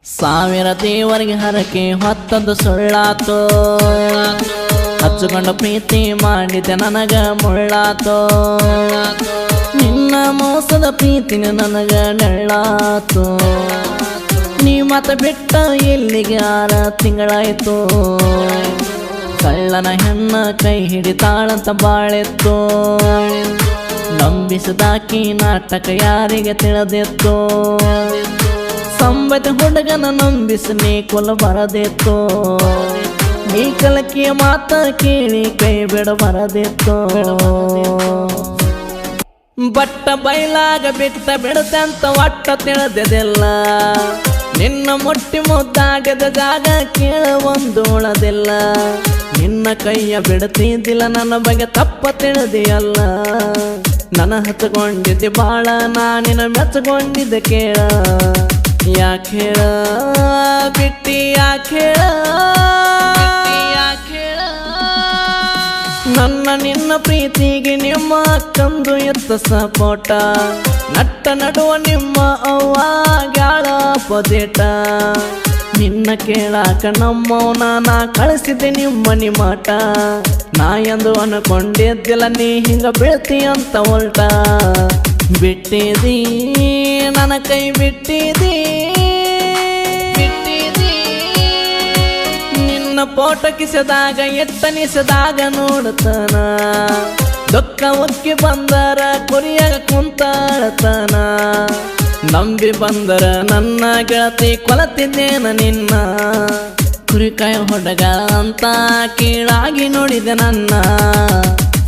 ಸಾವಿರ ದೇವರಿಗೆ ಹರಕೆ ಹೊತ್ತದ್ದು ಸುಳ್ಳಾತೋ, ಹಚ್ಚಿಕೊಂಡು ಪ್ರೀತಿ ಮಾಡಿದೆ ನನಗ ಮುಳ್ಳಾತೋ. ನಿನ್ನ ಮೋಸದ ಪ್ರೀತಿನ ನನಗ ನೆಳ್ಳಾತು. ನೀ ಮತ ಬಿಟ್ಟ ಇಲ್ಲಿಗೆ 6 ತಿಂಗಳಾಯ್ತು. ಕಳ್ಳನ ಹೆಣ್ಣ ಕೈ ಹಿಡಿತಾಳಂತ ಬಾಳೆತ್ತು. ನಂಬಿಸದಾಕಿ ನಾಟಕ ಯಾರಿಗೆ ತಿಳಿದಿತ್ತು. ಸಂಬಂಧ ಹುಡುಗನ ನಂಬಿಸಿ ನೀ ಕೊಲ್ಲ ಬರದಿತ್ತು. ನೀ ಕಲಕಿಯ ಮಾತ ಕೇಳಿ ಕೈ ಬಿಡ ಬರದಿತ್ತು. ಬಟ್ಟ ಬೈಲಾಗ ಬಿಟ್ಟ ಬಿಡದಂತ ಒಟ್ಟ ತಿಳಿದಿಲ್ಲ. ನಿನ್ನ ಮುಟ್ಟಿ ಮುದ್ದಾಡಿದ ಜಾಗ ಕೇಳ ಒಂದು ಉಳದಿಲ್ಲ. ನಿನ್ನ ಕೈಯ ಬಿಡ್ತಿದ್ದಿಲ್ಲ, ನನ್ನ ಬಗ್ಗೆ ತಪ್ಪ ತಿಳಿದಿಯಲ್ಲ. ನನ್ನ ಹಚ್ಕೊಂಡಿದ್ದೆ ಬಾಳ, ನಾನಿನ ಮೆಚ್ಚಗೊಂಡಿದ್ದೆ ಕೇಳ. ಯಾಕೇಳ ಬಿಟ್ಟಿ ಯಾಕೇಳ ನನ್ನ ನಿನ್ನ ಪ್ರೀತಿಗೆ ನಿಮ್ಮ ಅಕ್ಕಂದು ಎತ್ತ ಸಪೋಟ. ನಟ್ಟ ನಡುವ ನಿಮ್ಮ ಅವ್ವ ಗ್ಯಾಳ ಪದೇಟ. ನಿನ್ನ ಕೇಳಾಕ ನಮ್ಮವನ ನಾ ಕಳಿಸಿದ್ದೆ ನಿಮ್ಮನಿ ಮಾಟ. ನಾ ಎಂದು ಅನ್ಕೊಂಡಿದ್ದಿಲ್ಲ ನೀ ಹಿಂಗ ಬೀಳ್ತಿ ಅಂತ ಹೊಲ್ಟ. ಬಿಟ್ಟಿದೀ ನನ್ನ ಕೈ ಬಿಟ್ಟಿದೀ. ನಿನ್ನ ಪೋಟ ಕಿಸದಾಗ ಎತ್ತನಿಸದಾಗ ನೋಡ್ತಾನ. ದುಃಖ ಉಕ್ಕಿ ಬಂದರ ಕುರಿಯಾಗ ಕುಂತಾಳತನ. ನಂಬಿ ಬಂದರ ನನ್ನ ಗೆಳತಿ ಕೊಲತಿದ್ದೇನ ನಿನ್ನ. ಕುರಿಕಾಯ ಹೊಡಗ ಅಂತ ಕೀಳಾಗಿ ನೋಡಿದೆ ನನ್ನ.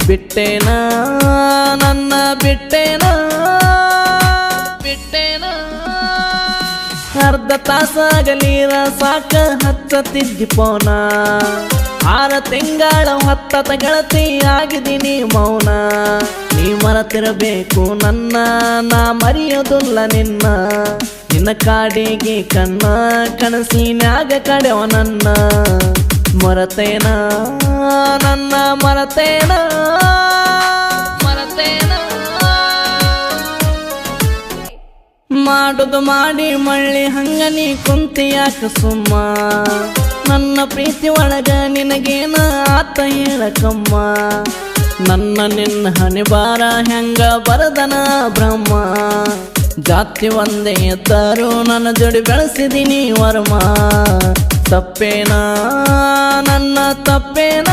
ಬಿಟ್ಟೇನ ನನ್ನ ಬಿಟ್ಟೇನ ಅರ್ಧ ತಾಸಾಗಲೀರ ಸಾಕ ಹಚ್ಚತಿದ್ದಿ ಪೋನ. 6 ತಿಂಗಳ ಹೊತ್ತದ ಗೆಳತಿ ಆಗಿದ್ದೀನಿ ಮೌನ. ನೀ ಮರೆತಿರಬೇಕು ನನ್ನ, ನಾ ಮರೆಯೋದಿಲ್ಲ ನಿನ್ನ. ನಿನ್ನ ಕಾಡಿಗೆ ಕಣ್ಣ ಕನಸಿನ್ಯಾಗ ಕಡೆವ ನನ್ನ. ಮರತೇನ ನನ್ನ ಮರತೇನ ಮಾಡುದು ಮಾಡಿ ಮಳ್ಳಿ ಹಂಗ ನೀ ಕುಂತಿಯಾಕ ಸುಮ್ಮ. ನನ್ನ ಪ್ರೀತಿ ಒಳಗ ನಿನಗೇನ ಆತ ಹೇಳಕಮ್ಮ. ನನ್ನ ನಿನ್ನ ಹಣಿ ಬಾರ ಹೆಂಗ ಬರದನ ಬ್ರಹ್ಮ. ಜಾತಿ ಒಂದೇ ಇದ್ದರು ನನ್ನ ಜೋಡಿ ಬೆಳೆಸಿದೀನಿ ವರ್ಮ. ತಪ್ಪೇನ ನನ್ನ ತಪ್ಪೇನ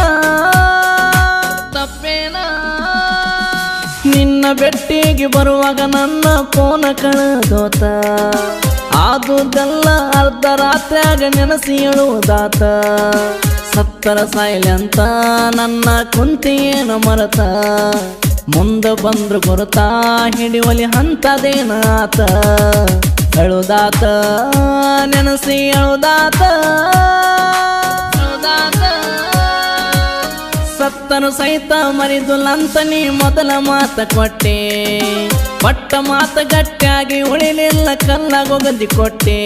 ನಿನ್ನ ಬೆಟ್ಟಿಗೆ ಬರುವಾಗ ನನ್ನ ಫೋನ ಕಳೆದೋತ. ಆದುದೆಲ್ಲ ಅರ್ಧ ರಾತ್ರಿಯಾಗ ನೆನಸಿ ಹೇಳುವುದಾತ. ಸತ್ತರ ಸಾಯಿಲೆಂತ ನನ್ನ ಕುಂತಿಯೇನ ಮರತ. ಮುಂದೆ ಬಂದ್ರು ಗುರುತಾ ಹಿಡಿವಲಿ ಹಂತದೇನಾತ. ಹೇಳುದಾತ ನೆನಸಿ ಹೇಳುದಾತ. ಸತ್ತನು ಸಹಿತ ಮರಿದುಲ್ಲಂತ ನೀ ಮೊದಲ ಮಾತ ಕೊಟ್ಟೆ. ಪಟ್ಟ ಮಾತ ಗಟ್ಟಿಯಾಗಿ ಉಳಿಲಿಲ್ಲ ಕಲ್ಲಾಗೊಗದಿ ಕೊಟ್ಟೆ.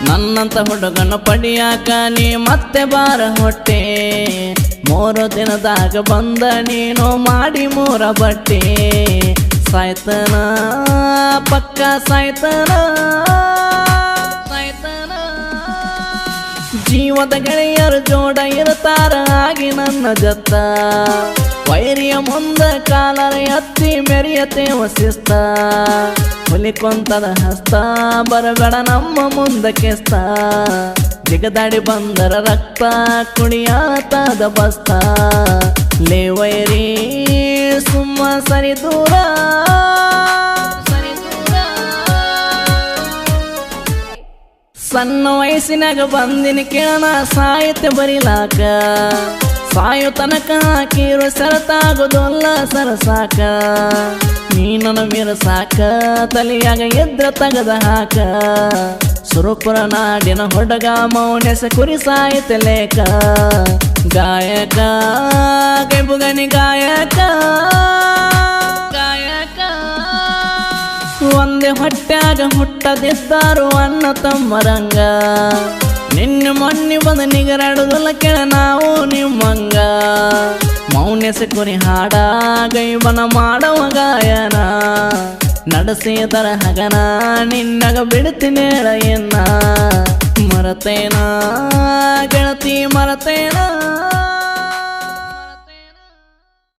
ನನ್ನಂತ ಹುಡುಗನ ಪಡಿಯಾಕ ನೀ ಮತ್ತೆ ಬಾರ ಹೊಟ್ಟೆ. 3 ದಿನದಾಗ ಬಂದ ನೀನು ಮಾಡಿ 3 ಬಟ್ಟೆ. ಸಾಯ್ತನ ಪಕ್ಕ ಸಾಯ್ತನ. ಜೀವದ ಗೆಳೆಯರು ಜೋಡ ಇರುತ್ತಾರ ಆಗಿ ನನ್ನ ಜತ್ತ. ವೈರಿಯ ಮುಂದ ಕಾಲರ ಎತ್ತಿ ಮೆರಿಯತೇವ ಶಿಸ್ತ. ಹುಲಿಕೊಂತದ ಹಸ್ತ ಬರಬೇಡ ನಮ್ಮ ಮುಂದಕ್ಕೆಸ್ತ. ಜಿಗದಾಡಿ ಬಂದರ ರಕ್ತ ಕುಣಿಯಾತದ ಬಸ್ತ. ಲೇ ವೈರಿ ಸುಮ್ಮ ಸರಿ ದೂರ. ಸಣ್ಣ ವಯಸ್ಸಿನಾಗ ಬಂದಿನ ಕೇಳಣ ಸಾಹಿತ್ಯ ಬರಿಲಾಕ. ಸಾಯು ತನಕ ಹಾಕಿರು ಸರತಾಗೋದಲ್ಲ ಸರಸಾಕ. ನೀನನ ಮೀರಸಾಕ ತಲೆಯಾಗ ಎದ್ರ ತಗದ ಹಾಕ. ಸುರಪುರ ನಾಡಿನ ಹೊಡಗ ಮೌನೆಸ ಕುರಿ ಸಾಹಿತ್ಯ ಲೇಖ. ಗಾಯಕ ಗೈಬುಗನಿ ಗಾಯಕ. ಒಂದೇ ಹೊಟ್ಟ್ಯಾಗ ಹುಟ್ಟದಿದ್ದಾರು ಅಣ್ಣ ತಮ್ಮರಂಗ. ನಿನ್ನ ಮೊನ್ನೆ ಬಂದ ನಿಗರಾಡುದಲ್ಲ ಕೆಳ ನಾವು ನಿಮ್ಮಂಗ. ಮೌನ್ಯಸ ಕುರಿ ಹಾಡ ಗೈಬನ ಮಾಡವ ಗಾಯನ. ನಡೆಸಿದರ ಹಗನ ನಿನ್ನಗ ಬಿಡ್ತೀನಿ ಎನ್ನ ಮರತೇನ ಗೆಳತಿ ಮರತೇನ